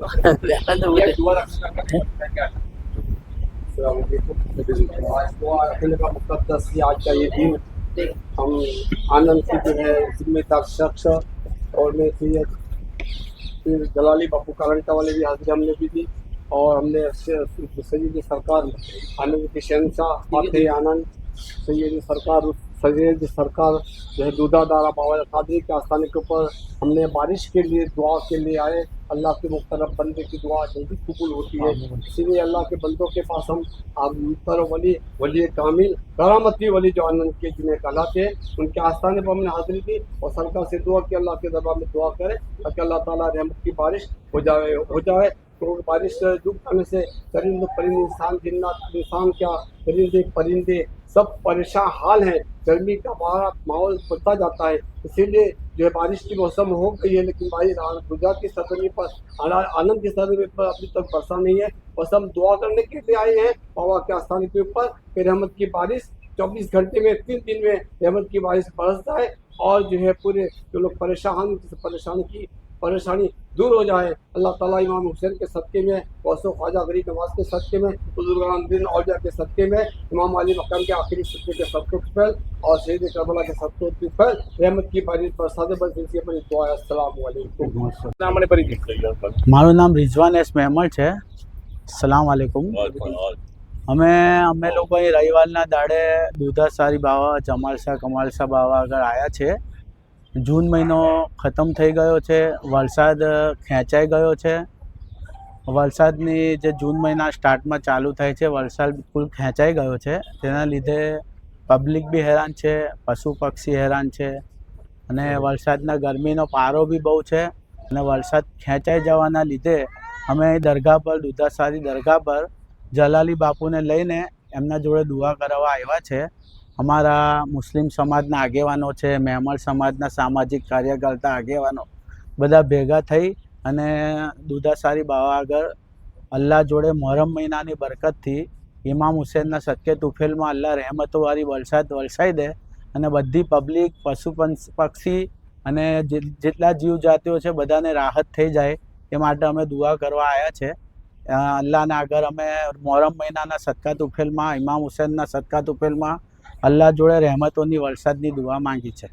मुकद्दस आज का ये दिन हम आनंद से जो है जिम्मेदार शख्स और मैं फिर जलाली बापू करंटा वाले भी हाजिरी हमने भी दी और हमने सैयद सरकार आनंद के शहनशाह फाते आनंद सैयद सरकार जो है दूधा दारा बाबा कादरी के आस्थाने के ऊपर हमने बारिश के लिए दुआ के लिए आए। अल्लाह के मुख्तरब बंदे की दुआ जल्दी कबूल होती है, इसीलिए अल्लाह के बंदों के पास हम मुख्तर वली वली कामिल करामती वली जो आनंद के जिन्हें कहलाते हैं उनके आस्थाने पर हमने हाजिरी दी और सरकार से दुआ की अल्लाह के दरबार में दुआ करें ताकि अल्लाह ताला रहमत की बारिश हो जाए। तो बारिश रुक जाने से चरिंद परिंदे इंसान जिन्नात इंसान क्या चरिंदे परिंदे सब परेशान हाल हैं। गर्मी का माहौल बढ़ता जाता है, इसीलिए जो है बारिश की मौसम हो गई है लेकिन भाई गुजरात की सरजमी पर आनंद की सरजमी पर अभी तक बरसा नहीं है। बस हम दुआ करने के लिए आए हैं बाबा के आस्थान के ऊपर कि रहमत की बारिश 24 घंटे में 3 दिन में रहमत की बारिश बरस जाए और जो है पूरे जो लोग परेशानी दूर हो जाए। अल्लाह ताला इमाम हुसैन के सदक़े में, गौसो ख्वाजा गरीब नवाज के सदक़े में, बुजुर्गान दिन औलिया के सदक़े में, इमाम अली मकाम के आखिरी सदक़े के सदक़े पर और शहीद करबला के सदक़े पर रहमत की बारिश बरसात बरसी पर दुआ है। अस्सलाम वालेकुम। મારું નામ રિઝવાન એસ મહેમલ છે। સલામ વાલેકુમ। અમે લોકો અહીં રવિવારના દાડે દુધાસારી બાવા જમાલશાહ કમાલશાહ બાવા આગળ આવ્યા છે। જૂન મહિનો ખતમ થઈ ગયો છે, વરસાદ ખેંચાઈ ગયો છે। વરસાદની જે જૂન મહિના સ્ટાર્ટમાં ચાલુ થાય છે વરસાદ બિલકુલ ખેંચાઈ ગયો છે, તેના લીધે પબ્લિક બી હેરાન છે, પશુ પક્ષી હેરાન છે અને વરસાદના ગરમીનો પારો બી બહુ છે અને વરસાદ ખેંચાઈ જવાના લીધે અમે દરગાહ પર દુધાસારી દરગાહ પર જલાલી બાપુને લઈને એમના જોડે દુઆ કરવા આવ્યા છે। અમારા મુસ્લિમ સમાજના આગેવાનો છે, મહેમલ સમાજના સામાજિક કાર્યકર્તા આગેવાનો બધા ભેગા થઈ અને દુધાસારી બાવા આગળ અલ્લાહ જોડે મોહરમ મહિનાની બરકતથી ઇમામ હુસૈનના સદકે તુફેલમાં અલ્લાહ રહેમતોવાળી વરસાદ વરસાઈ દે અને બધી પબ્લિક પશુ પક્ષી અને જેટલા જીવજાતિઓ છે બધાને રાહત થઈ જાય એ માટે અમે દુઆ કરવા આવ્યા છે। અલ્લાહના આગળ અમે મોહરમ મહિનાના સદકા તુફેલમાં ઇમામ હુસૈનના સદકા તુફેલમાં અલ્લાહ જોડે રહેમતોની વરસાદની દુઆ માંગી છે।